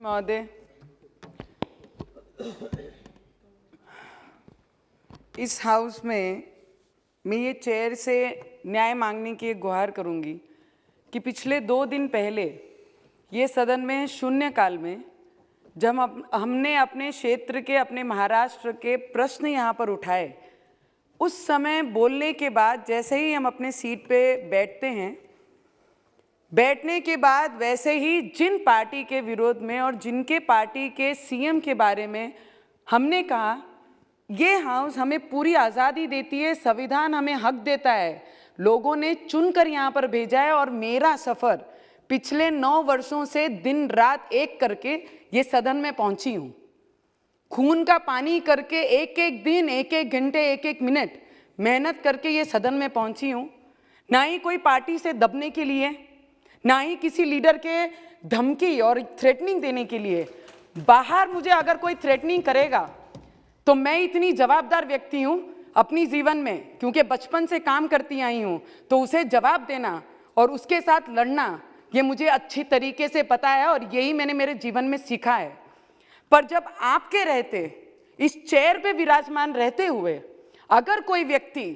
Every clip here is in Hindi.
महोदय, इस हाउस में मैं ये चेयर से न्याय मांगने की एक गुहार करूंगी कि पिछले 2 दिन पहले ये सदन में शून्यकाल में जब हमने अपने क्षेत्र के, अपने महाराष्ट्र के प्रश्न यहाँ पर उठाए, उस समय बोलने के बाद जैसे ही हम अपने सीट पे बैठते हैं, बैठने के बाद वैसे ही जिन पार्टी के विरोध में और जिनके पार्टी के सीएम के बारे में हमने कहा, ये हाउस हमें पूरी आज़ादी देती है, संविधान हमें हक देता है, लोगों ने चुनकर यहाँ पर भेजा है और मेरा सफ़र पिछले 9 वर्षों से दिन रात एक करके ये सदन में पहुँची हूँ। खून का पानी करके एक एक दिन, एक एक घंटे, एक एक मिनट मेहनत करके ये सदन में पहुँची हूँ। ना ही कोई पार्टी से दबने के लिए, ना ही किसी लीडर के धमकी और थ्रेटनिंग देने के लिए। बाहर मुझे अगर कोई थ्रेटनिंग करेगा तो मैं इतनी जवाबदार व्यक्ति हूँ अपनी जीवन में, क्योंकि बचपन से काम करती आई हूँ, तो उसे जवाब देना और उसके साथ लड़ना ये मुझे अच्छी तरीके से पता है और यही मैंने मेरे जीवन में सीखा है। पर जब आपके रहते, इस चेयर पे विराजमान रहते हुए अगर कोई व्यक्ति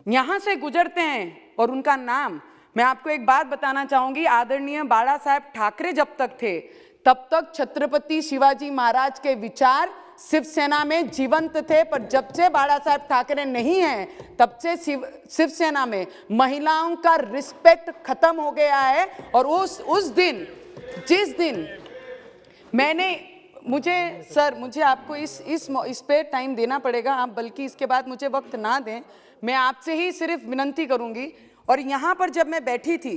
यहाँ से गुजरते हैं और उनका नाम, मैं आपको एक बात बताना चाहूँगी, आदरणीय बाला साहेब ठाकरे जब तक थे तब तक छत्रपति शिवाजी महाराज के विचार शिवसेना में जीवंत थे, पर जब से बाला साहेब ठाकरे नहीं हैं तब से शिवसेना में महिलाओं का रिस्पेक्ट खत्म हो गया है। और उस दिन, जिस दिन मुझे आपको इस पे टाइम देना पड़ेगा, आप बल्कि इसके बाद मुझे वक्त ना दें, मैं आपसे ही सिर्फ विनती करूंगी। और यहाँ पर जब मैं बैठी थी,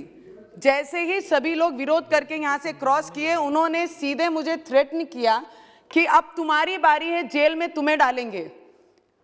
जैसे ही सभी लोग विरोध करके यहाँ से क्रॉस किए, उन्होंने सीधे मुझे थ्रेटन किया कि अब तुम्हारी बारी है, जेल में तुम्हें डालेंगे।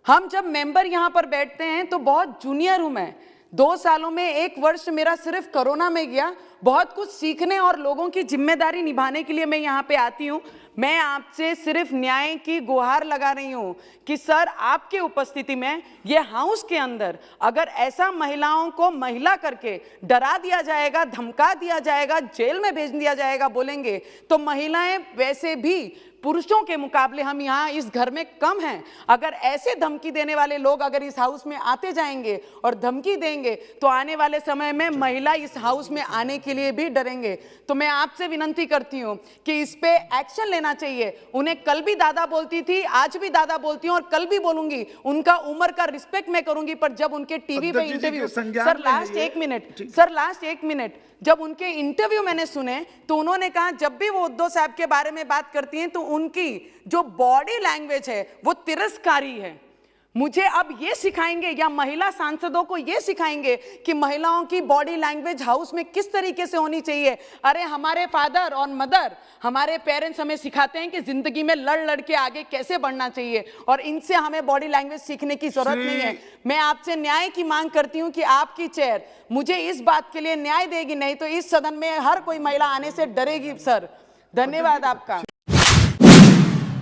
हम जब मेंबर यहाँ पर बैठते हैं तो बहुत जूनियर हूँ मैं, 2 सालों में 1 वर्ष मेरा सिर्फ कोरोना में गया। बहुत कुछ सीखने और लोगों की जिम्मेदारी निभाने के लिए मैं यहाँ पे आती हूँ। मैं आपसे सिर्फ न्याय की गुहार लगा रही हूँ कि सर, आपके उपस्थिति में ये हाउस के अंदर अगर ऐसा महिलाओं को महिला करके डरा दिया जाएगा, धमका दिया जाएगा, जेल में भेज दिया जाएगा बोलेंगे, तो महिलाएं वैसे भी पुरुषों के मुकाबले हम यहाँ इस घर में कम हैं। अगर ऐसे धमकी देने वाले लोग अगर इस हाउस में आते जाएंगे और धमकी देंगे तो आने वाले समय में महिला इस हाउस में आने के लिए भी डरेंगे। तो मैं आपसे विनती करती हूँ कि इस पे एक्शन लेना चाहिए। उन्हें कल भी दादा बोलती थी, आज भी दादा बोलती हूँ और कल भी बोलूंगी। उनका उम्र का रिस्पेक्ट मैं करूंगी, पर जब उनके टीवी पे इंटरव्यू, सर लास्ट एक मिनट, जब उनके इंटरव्यू मैंने सुने तो उन्होंने कहा जब भी वो उद्धव साहब के बारे में बात करती हैं तो उनकी जो बॉडी लैंग्वेज है वो तिरस्कारी है। मुझे अब ये सिखाएंगे या महिला सांसदों को ये सिखाएंगे कि महिलाओं की बॉडी लैंग्वेज हाउस में किस तरीके से होनी चाहिए? अरे हमारे फादर और मदर, हमारे पेरेंट्स हमें सिखाते हैं कि जिंदगी में लड़ लड़ के आगे कैसे बढ़ना चाहिए, और इनसे हमें बॉडी लैंग्वेज सीखने की जरूरत नहीं है। मैं आपसे न्याय की मांग करती हूँ कि आपकी चेयर मुझे इस बात के लिए न्याय देगी, नहीं तो इस सदन में हर कोई महिला आने से डरेगी। सर, धन्यवाद आपका।